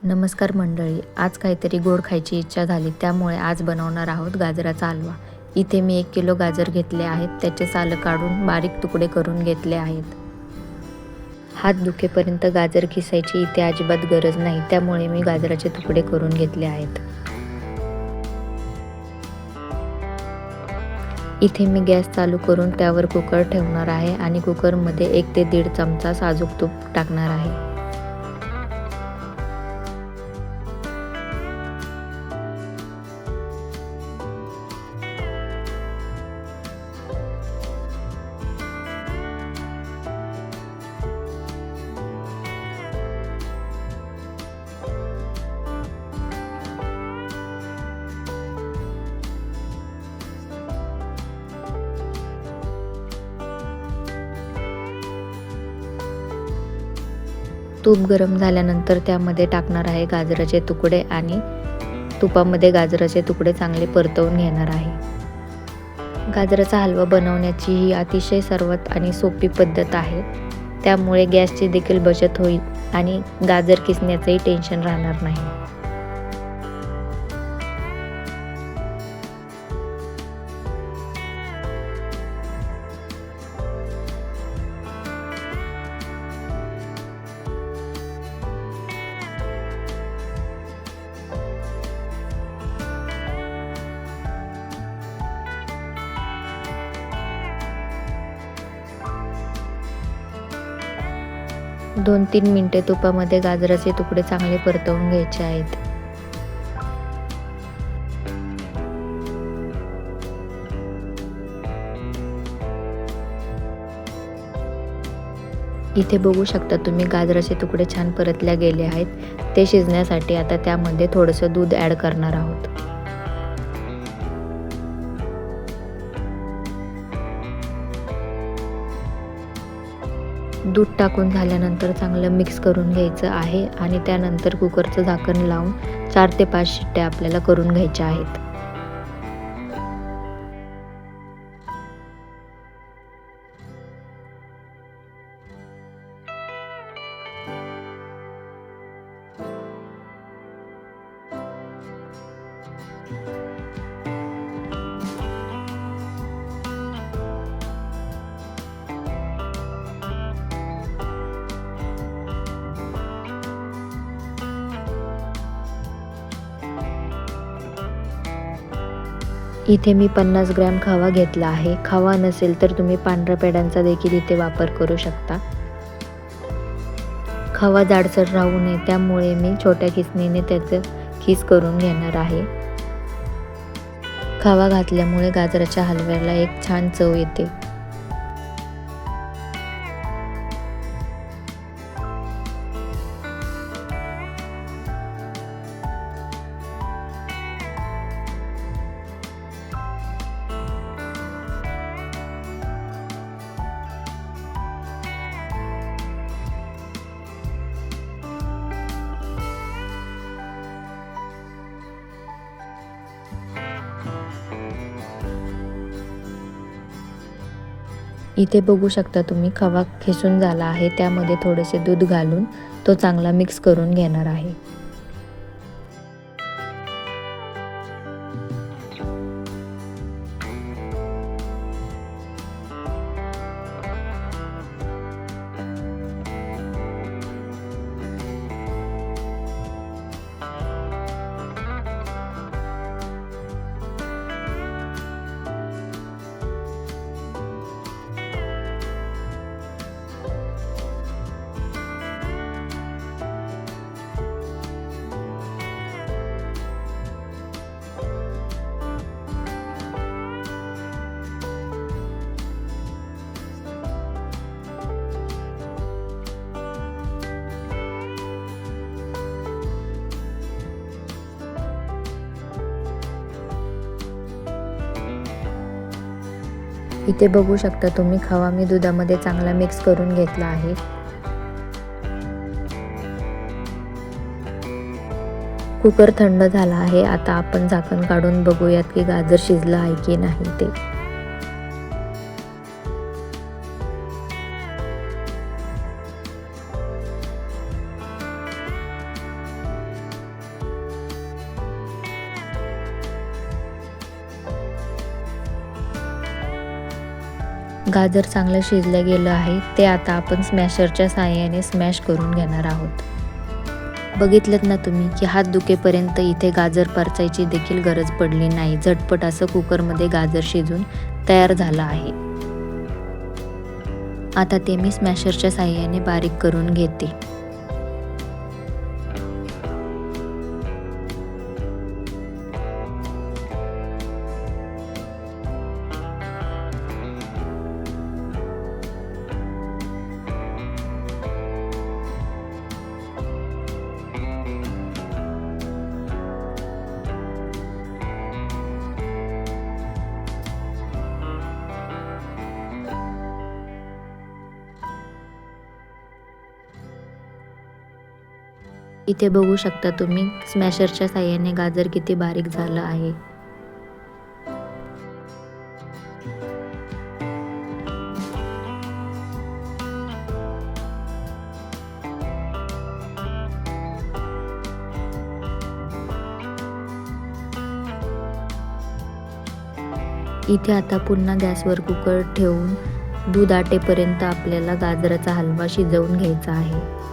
नमस्कार मंडळी, आज काहीतरी गोड खायची इच्छा झाली, त्यामुळे आज बनवणार आहोत गाजराचा हलवा। इथे मी 1 किलो गाजर घेतले आहेत, त्याचे साल काढून बारीक तुकडे करून घेतले आहेत। हात दुखेपर्यंत गाजर किसायची इथे अजिबात गरज नाही, त्यामुळे मी गाजराचे तुकडे करून घेतले आहेत। इथे मी गॅस चालू करून त्यावर कुकर ठेवणार आहे आणि कुकरमध्ये 1 ते 1.5 चमचा साजूक तूप टाकणार आहे। 'तूप गरम झाल्यानंतर त्यामध्ये टाकणार आहे गाजराचे तुकडे आणि तुपामध्ये गाजराचे तुकडे चांगले परतवून घेणार आहे। गाजराचा हलवा बनवण्याची ही अतिशय सर्वात आणि सोपी पद्धत आहे, त्यामुळे गॅसची देखील बचत होईल आणि गाजर किसण्याचंही टेन्शन राहणार नाही। 2-3 मिनिटे तुपामध्ये गाजराचे तुकडे चांगले परतवून घ्यायचे आहेत। इथे बघू शकता तुम्ही गाजराचे तुकडे छान परतल्या गेले आहेत। ते शिजण्यासाठी आता त्यामध्ये थोडंसं दूध ॲड करणार आहोत। दूध टाकून झाल्यानंतर चांगलं मिक्स करून घ्यायचं आहे आणि त्यानंतर कुकरचं झाकण लावून 4 ते 5 शिट्ट्या आपल्याला करून घ्यायच्या आहेत। इथे मी 50 ग्रॅम खवा घेतला आहे। खवा नसेल तर तुम्ही पांढऱ्या पेड्यांचा देखील इथे वापर करू शकता। खवा जाडसर राहू नये त्यामुळे मी छोट्या खिसणीने त्याचं खीस करून घेणार आहे। खवा घातल्यामुळे गाजराच्या हलव्याला एक छान चव येते। इथे बघू शकता तुम्ही खवा खिसून झाला आहे, त्यामध्ये थोडेसे दूध घालून तो चांगला मिक्स करून घेणार आहे। इथे बघू शकता तुम्ही खवा मी दुधामध्ये चांगला मिक्स करून घेतला आहे। कुकर थंड झाला आहे। आता आपण झाकण काढून बघूयात की गाजर शिजलं आहे की नाही ते। गाजर चांगलं शिजलं गेलं आहे, ते आता आपण स्मॅशरच्या साहाय्याने स्मॅश करून घेणार आहोत. बघितलं ना तुम्ही की हात दुखेपर्यंत इथे गाजर परचायची देखील गरज पडली नाही. झटपट असं कुकरमध्ये गाजर शिजून तयार झालं आहे. आता ते मी स्मॅशरच्या साहाय्याने बारीक करून घेते. इथे बघू शकता तुम्ही स्मॅशरच्या साहाय्याने गाजर किती बारीक झालं आहे. इथे आता पुन्हा गॅसवर कुकर ठेवून दूध आटेपर्यंत आपल्याला गाजराचा हलवा शिजवून घ्यायचा आहे.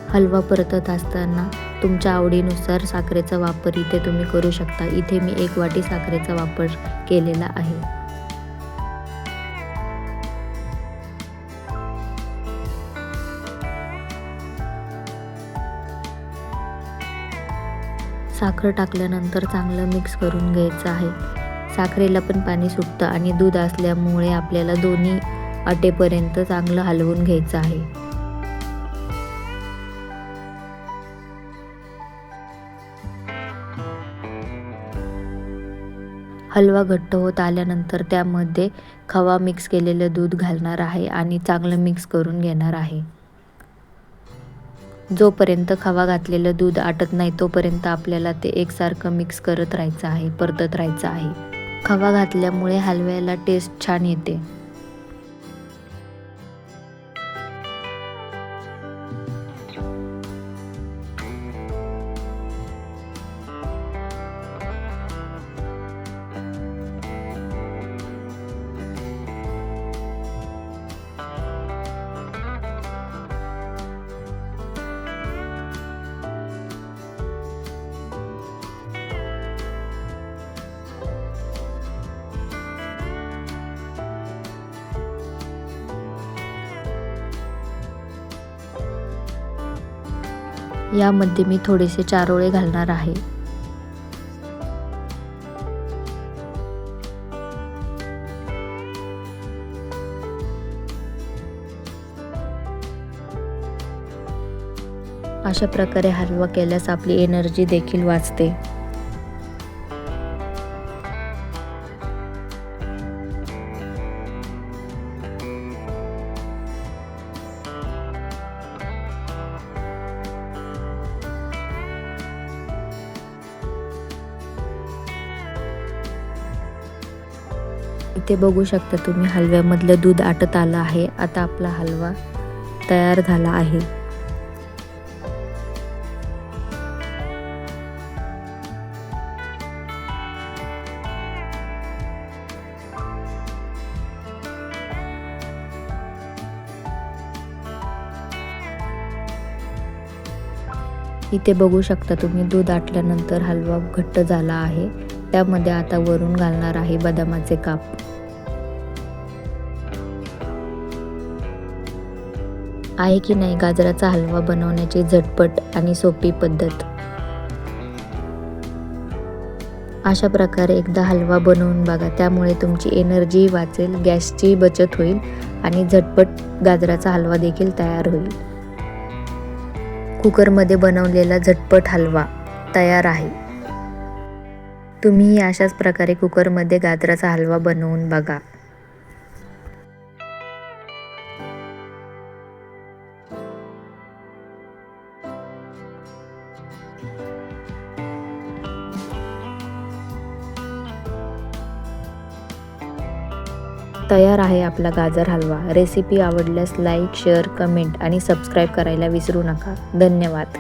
हलवा परतत असताना तुमच्या आवडीनुसार साखरेचा वापर इथे तुम्ही करू शकता. इथे मी 1 वाटी साखरेचा वापर केलेला आहे. साखर टाकल्यानंतर चांगलं मिक्स करून घ्यायचं आहे. साखरेला पण पाणी सुटतं आणि दूध असल्यामुळे आपल्याला दोन्ही आटेपर्यंत चांगलं हलवून घ्यायचं आहे. हलवा घट्ट होत आल्यानंतर त्यामध्ये खवा मिक्स केलेलं दूध घालणार आहे आणि चांगलं मिक्स करून घेणार आहे. जोपर्यंत खवा घातलेलं दूध आटत नाही तोपर्यंत आपल्याला ते एकसारखं मिक्स करत राहायचं आहे, परतत राहायचं आहे. खवा घातल्यामुळे हलव्याला टेस्ट छान येते. यामध्ये मी थोडेसे चारोळे घालणार आहे. अशा प्रकारे हलवा केल्यास आपली एनर्जी देखील वाचते. इथे बघू शकता तुम्ही हलव्यामधलं दूध आटत आलं आहे. आता आपला हलवा तयार झाला आहे. इथे बघू शकता तुम्ही दूध आटल्यानंतर हलवा घट्ट झाला आहे. त्यामध्ये आता वरून घालणार आहे बदामाचे काप. आहे की नाही गाजराचा हलवा बनवण्याची झटपट आणि सोपी पद्धत. अशा प्रकारे एकदा हलवा बनवून बघा. त्यामुळे तुमची एनर्जी वाचेल, गॅसची बचत होईल आणि झटपट गाजराचा हलवा देखील तयार होईल. कुकरमध्ये बनवलेला झटपट हलवा तयार आहे. तुम्ही अशाच प्रकारे कुकरमध्ये गाजराचा हलवा बनवून बघा. तयार आहे आपला गाजर हलवा. रेसिपी आवडल्यास लाईक, शेअर, कमेंट आणि सबस्क्राईब करायला विसरू नका. धन्यवाद.